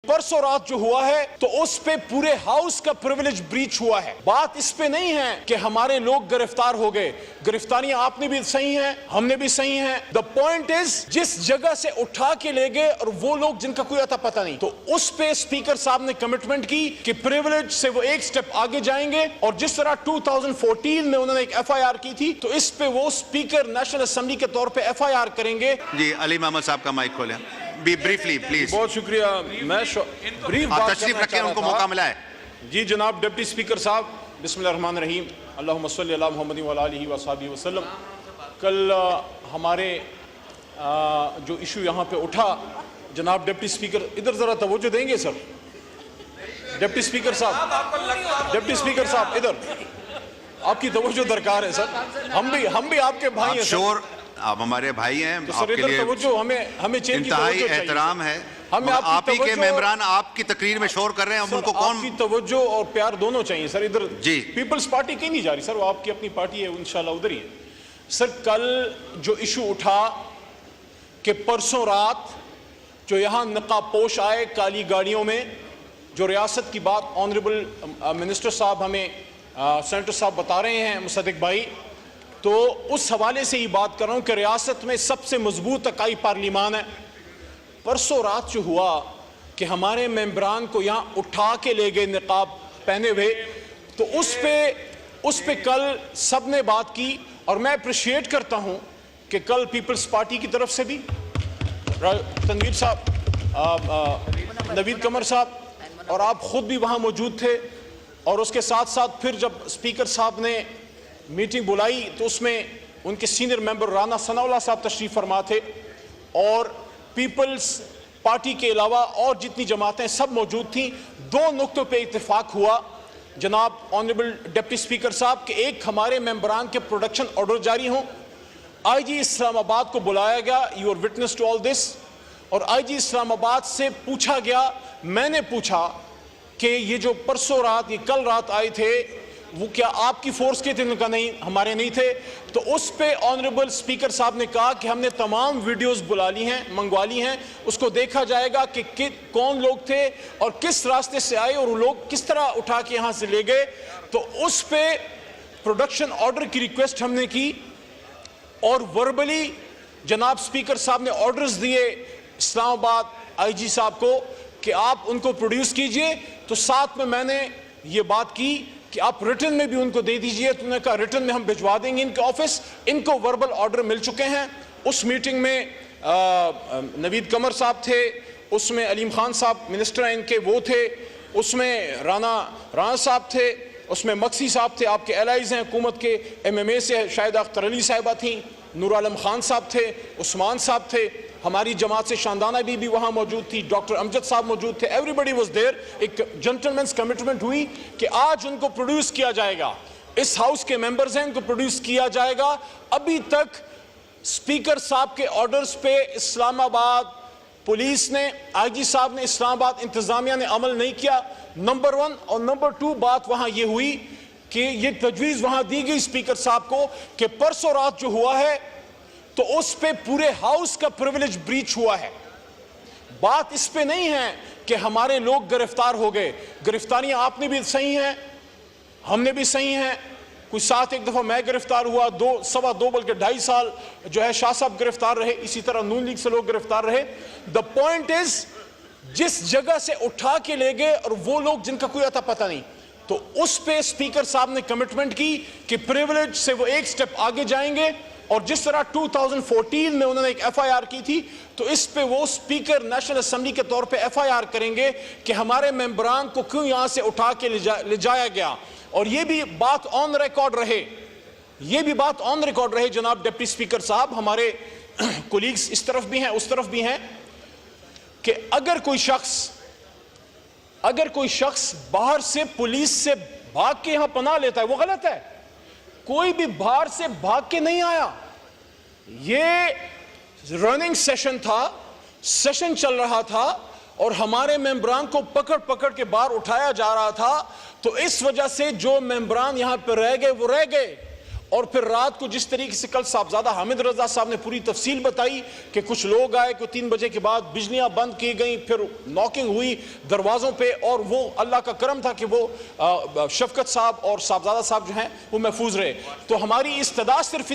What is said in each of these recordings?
परसों रात जो हुआ है तो उस पे पूरे हाउस का प्रिविलेज ब्रीच हुआ है। बात इस पे नहीं है कि हमारे लोग गिरफ्तार हो गए, गिरफ्तारियां आपने भी सही हैं, हमने भी सही हैं। द पॉइंट इज जिस जगह से उठा के ले गए और वो लोग जिनका कोई अता पता नहीं, तो उस पे स्पीकर साहब ने कमिटमेंट की कि प्रिविलेज से वो एक स्टेप आगे जाएंगे। और जिस तरह 2014 में उन्होंने एक FIR की थी, तो इस पे वो स्पीकर नेशनल असेंबली के तौर पे FIR करेंगे। जी, अली मोहम्मद साहब का माइक खोलें। Be briefly please. बहुत शुक्रिया। मैं ब्रीफ बात तशरीफ रखें, उनको मौका मिला है। जी जनाब डिप्टी स्पीकर साहब, बिस्मिल्लाहिर्रहमानिर्रहीम, अल्लाहुम्मा सल्ली अला मुहम्मदिन व अला आलिहि व अस्हाबिहि वसल्लम। कल हमारे जो इशू यहाँ पे उठा, जनाब डिप्टी स्पीकर इधर ज़रा तवज्जो देंगे सर। डिप्टी स्पीकर साहब, डिप्टी स्पीकर साहब इधर, आपकी तवज्जो दरकार है सर। हम भी आपके भाई हैं सर। आप हमारे भाई हैं, तो आपके लिए हमें इंतहाई एहतराम है। हमें आप ही के मेंबरान आपकी तकरीर में शोर कर रहे हैं, हम उनको कौन आपकी तवज्जो और प्यार दोनों चाहिए सर। इधर जी पीपल्स पार्टी कहीं नहीं जा रही सर, वो आपकी अपनी पार्टी है, इंशाल्लाह उधर ही है सर। कल जो इशू उठा कि परसों रात जो यहाँ नकाबपोश आए काली गाड़ियों में, जो रियासत की बात ऑनरेबल मिनिस्टर साहब हमें सेनेटर साहब बता रहे हैं, मुसद्दिक भाई, तो उस हवाले से ही बात कर रहा हूं कि रियासत में सबसे मजबूत इकाई पार्लिमान है। परसों रात जो हुआ कि हमारे मेंबरान को यहाँ उठा के ले गए निकाब पहने हुए, तो उस पे कल सब ने बात की। और मैं अप्रिशिएट करता हूं कि कल पीपल्स पार्टी की तरफ से भी तनवीर साहब, नवीद कमर साहब और आप खुद भी वहाँ मौजूद थे। और उसके साथ साथ फिर जब स्पीकर साहब ने मीटिंग बुलाई तो उसमें उनके सीनियर मेंबर राना सनाउल्लाह साहब तशरीफ फरमा थे, और पीपल्स पार्टी के अलावा और जितनी जमातें सब मौजूद थीं। दो नुक्तों पे इत्तेफाक हुआ जनाब ऑनरेबल डिप्टी स्पीकर साहब के, एक हमारे मेंबरान के प्रोडक्शन ऑर्डर जारी हों, IG इस्लामाबाद को बुलाया गया, you are witness to all this. और IG इस्लामाबाद से पूछा गया, मैंने पूछा कि ये जो परसों रात, ये कल रात आए थे, वो क्या आपकी फोर्स के थे? उनका नहीं, हमारे नहीं थे। तो उस पे ऑनरेबल स्पीकर साहब ने कहा कि हमने तमाम वीडियोस बुला ली हैं, मंगवा ली हैं, उसको देखा जाएगा कि कौन लोग थे और किस रास्ते से आए और वो लोग किस तरह उठा के यहाँ से ले गए। तो उस पे प्रोडक्शन ऑर्डर की रिक्वेस्ट हमने की और वर्बली जनाब स्पीकर साहब ने ऑर्डर्स दिए इस्लामाबाद IG साहब को कि आप उनको प्रोड्यूस कीजिए। तो साथ में मैंने ये बात की कि आप रिटन में भी उनको दे दीजिए। तो उन्होंने कहा रिटन में हम भिजवा देंगे इनके ऑफिस। इनको वर्बल ऑर्डर मिल चुके हैं। उस मीटिंग में नवीद कमर साहब थे, उसमें अलीम खान साहब मिनिस्टर हैं इनके वो थे, उसमें राना साहब थे, उसमें मक्सी साहब थे, आपके एलाइज हैं हुकूमत के, MMA से शाहिदा अख्तर अली साहिबा थी, नूर आलम खान साहब थे, उस्मान साहब थे, हमारी जमात से शानदाना भी वहाँ मौजूद थी, डॉक्टर अमजद साहब मौजूद थे, एवरीबडी वाज देयर। एक जेंटलमैन्स कमिटमेंट हुई कि आज उनको प्रोड्यूस किया जाएगा, इस हाउस के मेंबर्स हैं, इनको प्रोड्यूस किया जाएगा। अभी तक स्पीकर साहब के ऑर्डर्स पे इस्लामाबाद पुलिस ने, IG साहब ने, इस्लामाबाद इंतजामिया ने अमल नहीं किया, नंबर 1। और नंबर 2 बात वहाँ ये हुई कि ये तजवीज़ वहाँ दी गई स्पीकर साहब को कि परसों रात जो हुआ है तो उस पे पूरे हाउस का प्रिविलेज ब्रीच हुआ है। बात इस पे नहीं है कि हमारे लोग गिरफ्तार हो गए, गिरफ्तारियां आपने भी सही हैं, हमने भी सही हैं। कोई साथ एक दफ़ा मैं गिरफ्तार हुआ, 2 बल्कि 2.5 साल जो है शाह साहब गिरफ्तार रहे, इसी तरह नून लीग से लोग गिरफ्तार रहे। द पॉइंट इज जिस जगह से उठा के ले गए और वो लोग जिनका कोई अता पता नहीं, तो उस पे स्पीकर साहब ने कमिटमेंट की कि प्रिविलेज से वो एक स्टेप आगे जाएंगे। और जिस तरह 2014 में उन्होंने एक FIR की थी, तो इस पे वो स्पीकर नेशनल असेंबली के तौर पे FIR करेंगे कि हमारे मेंबरान को क्यों यहाँ से उठा के ले जाया गया। और ये भी बात ऑन रिकॉर्ड रहे, ये भी बात ऑन रिकॉर्ड रहे जनाब डिप्टी स्पीकर साहब, हमारे कोलीग्स इस तरफ भी हैं उस तरफ भी हैं, कि अगर कोई शख्स बाहर से पुलिस से भाग के यहां पनाह लेता है, वो गलत है। कोई भी बाहर से भाग के नहीं आया, ये रनिंग सेशन था, सेशन चल रहा था और हमारे मेंबरान को पकड़ पकड़ के बाहर उठाया जा रहा था। तो इस वजह से जो मेंबरान यहां पर रह गए वो रह गए, और फिर रात को जिस तरीके से कल साहबजादा हामिद रजा साहब ने पूरी तफसील बताई कि कुछ लोग आए, कोई 3 बजे के बाद बिजलियां बंद की गई, फिर नॉकिंग हुई दरवाज़ों पे, और वो अल्लाह का करम था कि वो शफकत साहब और साहबजादा साहब जो हैं वो महफूज रहे। तो हमारी इस्तदा सिर्फ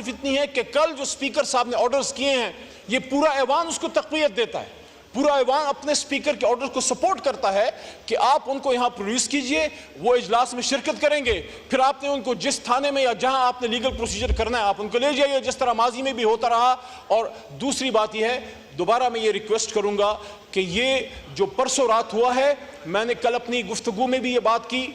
इतनी है कि कल जो स्पीकर साहब ने ऑर्डर्स किए हैं, ये पूरा ऐवान उसको तक़वियत देता है, पूरा ऐवान अपने स्पीकर के ऑर्डर को सपोर्ट करता है कि आप उनको यहां प्रोड्यूस कीजिए, वो इजलास में शिरकत करेंगे, फिर आपने उनको जिस थाने में या जहां आपने लीगल प्रोसीजर करना है आप उनको ले जाइए, जिस तरह माजी में भी होता रहा। और दूसरी बात यह है, दोबारा मैं ये रिक्वेस्ट करूंगा कि ये जो परसों रात हुआ है, मैंने कल अपनी गुफ्तगू में भी ये बात की,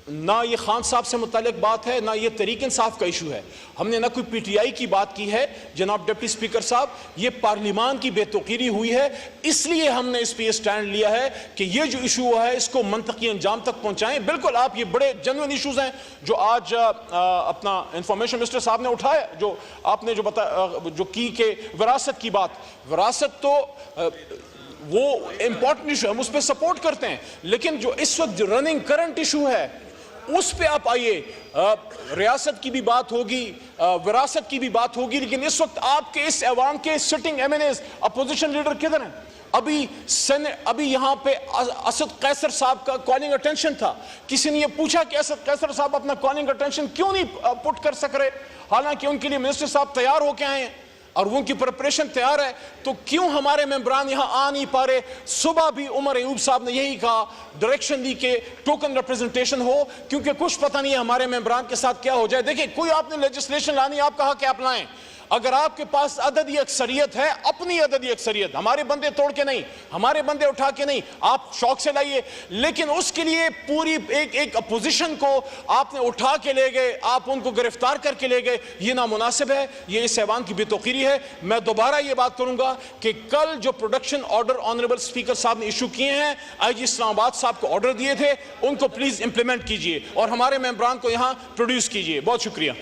ना ये खान साहब से मुतालिक बात है, ना ये तहरीक इंसाफ का इशू है, हमने ना कोई पीटीआई की बात की है। जनाब डिप्टी स्पीकर साहब, ये पार्लिमान की बेतौकीरी हुई है, इसलिए हमने इस पर स्टैंड लिया है कि ये जो इशू हुआ है इसको मंतकी अंजाम तक पहुंचाएं। बिल्कुल आप, ये बड़े जेन्युइन इशूज हैं जो आज अपना इंफॉर्मेशन मिनिस्टर साहब ने उठाया, जो आपने जो जो की के विरासत की बात, विरासत तो वो इंपॉर्टेंट इशू है, हम उस पर सपोर्ट करते हैं, लेकिन जो इस वक्त रनिंग करंट इशू है उस पे आप आइए। रियासत की भी बात होगी, विरासत की भी बात होगी, लेकिन इस वक्त आपके इस ऐवान के सिटिंग एमएनएस, अपोजिशन लीडर किधर हैं? अभी यहां पे असद कैसर साहब का कॉलिंग अटेंशन था, किसी ने ये पूछा कि असद कैसर साहब अपना कॉलिंग अटेंशन क्यों नहीं पुट कर सक रहे, हालांकि उनके लिए मिनिस्टर साहब तैयार होके आए हैं और उनकी प्रिपरेशन तैयार है, तो क्यों हमारे मेंबरान यहां आ नहीं पा रहे? सुबह भी उमर अयूब साहब ने यही कहा, डायरेक्शन दी कि टोकन रिप्रेजेंटेशन हो, क्योंकि कुछ पता नहीं है हमारे मेंबरान के साथ क्या हो जाए। देखिए, कोई आपने लेजिस्लेशन लानी, आपका हक है आप लाएं, अगर आपके पास अददी अक्सरियत है, अपनी अददी अक्सरियत, हमारे बंदे तोड़ के नहीं, हमारे बंदे उठा के नहीं, आप शौक से लाइए, लेकिन उसके लिए पूरी एक अपोजिशन को आपने उठा के ले गए, आप उनको गिरफ्तार करके ले गए, ये नामुनासिब है, ये इस ऐवान की बेतौकीरी है। मैं दोबारा ये बात करूंगा कि कल जो प्रोडक्शन ऑर्डर ऑनरेबल स्पीकर साहब ने इशू किए हैं, आईजी इस्लामाबाद साहब को ऑर्डर दिए थे, उनको प्लीज इंप्लीमेंट कीजिए और हमारे मेंबरान को यहां प्रोड्यूस कीजिए। बहुत शुक्रिया।